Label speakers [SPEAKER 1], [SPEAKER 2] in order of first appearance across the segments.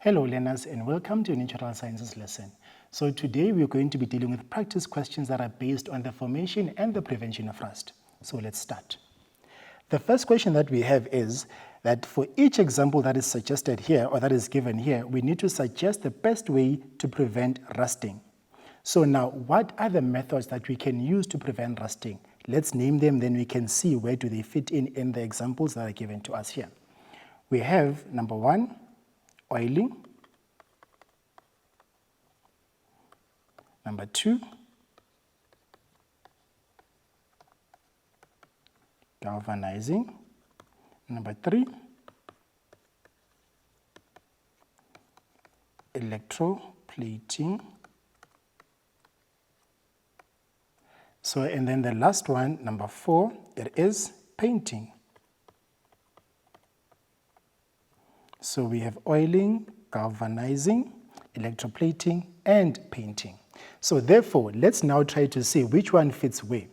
[SPEAKER 1] Hello learners and welcome to a Natural Sciences lesson. So today we're going to be dealing with practice questions that are based on the formation and the prevention of rust. So let's start. The first question that we have is that for each example that is suggested here or that is given here, we need to suggest the best way to prevent rusting. So now what are the methods that we can use to prevent rusting? Let's name them, then we can see where do they fit in the examples that are given to us here. We have number one, oiling. Number two, galvanizing. Number three, electroplating. So, and then the last one, number four, it is painting. So we have oiling, galvanizing, electroplating, and painting. So therefore, let's now try to see which one fits where.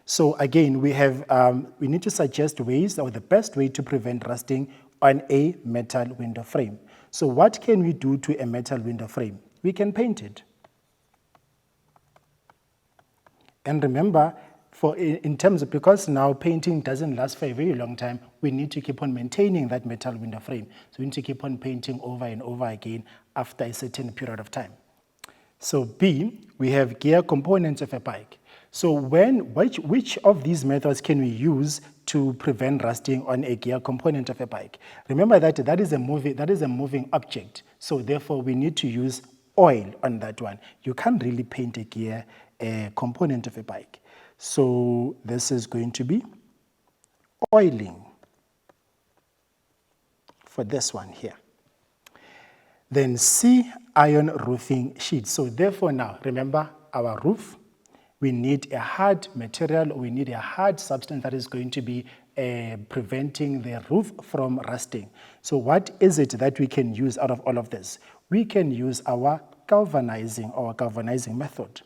[SPEAKER 1] So again, we need to suggest ways or the best way to prevent rusting on a metal window frame. So what can we do to a metal window frame? We can paint it. And remember, because now painting doesn't last for a very long time, we need to keep on maintaining that metal window frame. So we need to keep on painting over and over again after a certain period of time. So B, we have gear components of a bike. So which of these methods can we use to prevent rusting on a gear component of a bike? Remember that is a moving object. So therefore we need to use oil on that one. You can't really paint a gear component of a bike. So this is going to be oiling for this one here. Then C, iron roofing sheet. So therefore now, remember our roof, we need a hard material, or we need a hard substance that is going to be preventing the roof from rusting. So what is it that we can use out of all of this? We can use our galvanizing method.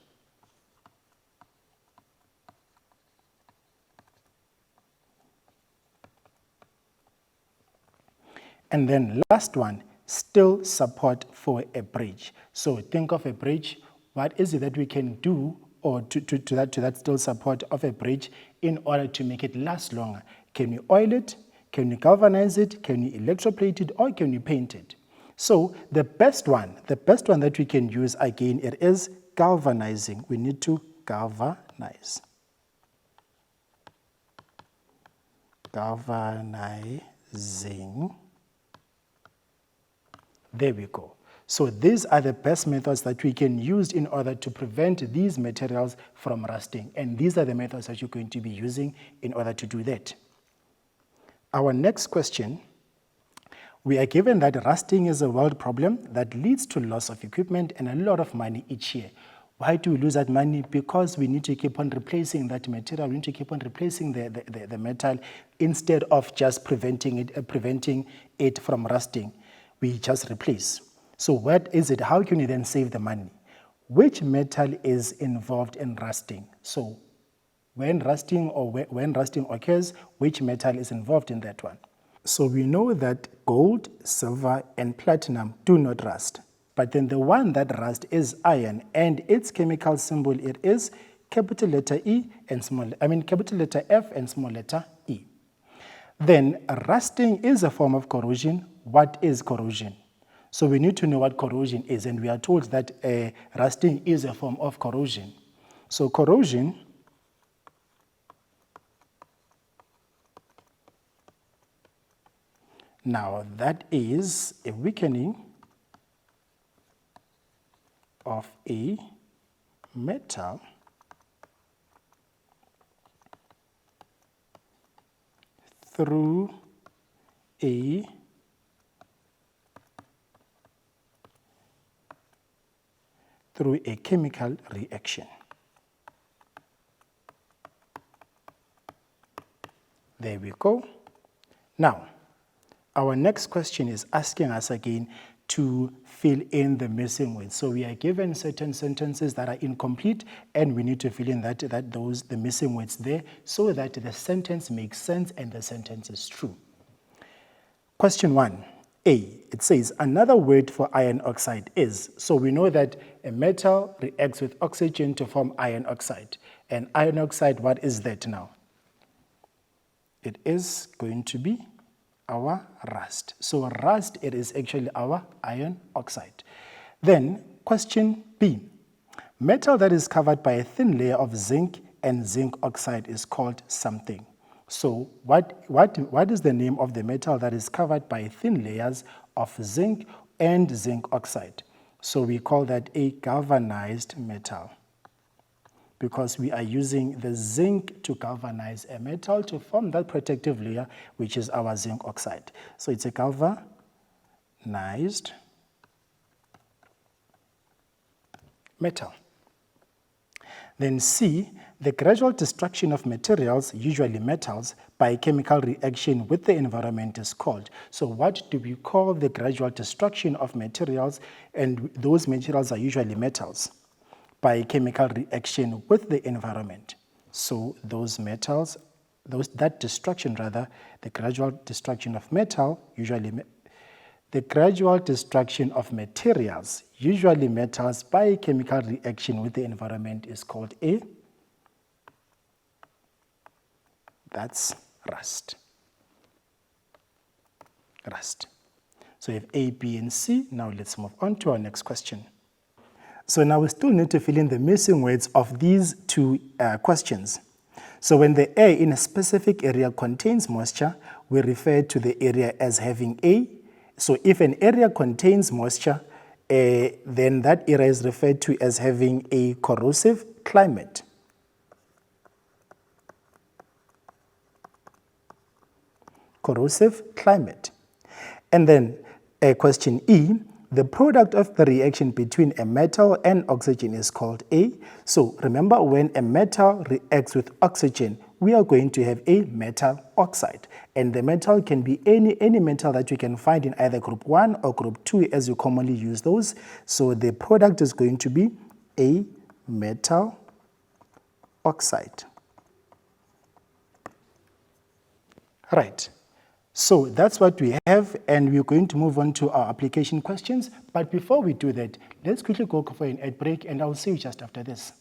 [SPEAKER 1] And then last one, steel support for a bridge. So think of a bridge. What is it that we can do or to that steel support of a bridge in order to make it last longer? Can we oil it? Can we galvanize it? Can we electroplate it? Or can we paint it? So the best one that we can use, again, it is galvanizing. We need to galvanize. Galvanizing. There we go. So these are the best methods that we can use in order to prevent these materials from rusting. And these are the methods that you're going to be using in order to do that. Our next question, we are given that rusting is a world problem that leads to loss of equipment and a lot of money each year. Why do we lose that money? Because we need to keep on replacing that material. We need to keep on replacing the metal instead of just preventing it from rusting. We just replace. So what is it? How can you then save the money? Which metal is involved in rusting? So when rusting occurs, which metal is involved in that one? So we know that gold, silver, and platinum do not rust. But then the one that rusts is iron, and its chemical symbol, it is capital letter capital letter F and small letter E. Then rusting is a form of corrosion. What is corrosion? So we need to know what corrosion is, and we are told that rusting is a form of corrosion. So corrosion now that is a weakening of a metal through a chemical reaction. There we go. Now, our next question is asking us again to fill in the missing words. So we are given certain sentences that are incomplete, and we need to fill in the missing words there so that the sentence makes sense and the sentence is true. Question 1. A. It says another word for iron oxide is, so we know that a metal reacts with oxygen to form iron oxide. And iron oxide, what is that now? It is going to be our rust. So rust, it is actually our iron oxide. Then question B. Metal that is covered by a thin layer of zinc and zinc oxide is called something. So what is the name of the metal that is covered by thin layers of zinc and zinc oxide? So we call that a galvanized metal, because we are using the zinc to galvanize a metal to form that protective layer, which is our zinc oxide. So it's a galvanized metal. Then C, the gradual destruction of materials, usually metals, by chemical reaction with the environment is called. So what do we call the gradual destruction of materials? And those materials are usually metals, by chemical reaction with the environment. So those metals, that destruction rather, the gradual destruction of metal, the gradual destruction of materials, usually metals, by chemical reaction with the environment is called that's rust. Rust. So you have A, B, and C. Now let's move on to our next question. So now we still need to fill in the missing words of these two questions. So when the air in a specific area contains moisture, we refer to the area as having a. So if an area contains moisture, then that area is referred to as having a corrosive climate. Corrosive climate. And then question E, the product of the reaction between a metal and oxygen is called A. So remember, when a metal reacts with oxygen, we are going to have a metal oxide. And the metal can be any metal that you can find in either group 1 or group 2 as you commonly use those. So the product is going to be a metal oxide. Right. So that's what we have, and we're going to move on to our application questions. But before we do that, let's quickly go for an ad break, and I'll see you just after this.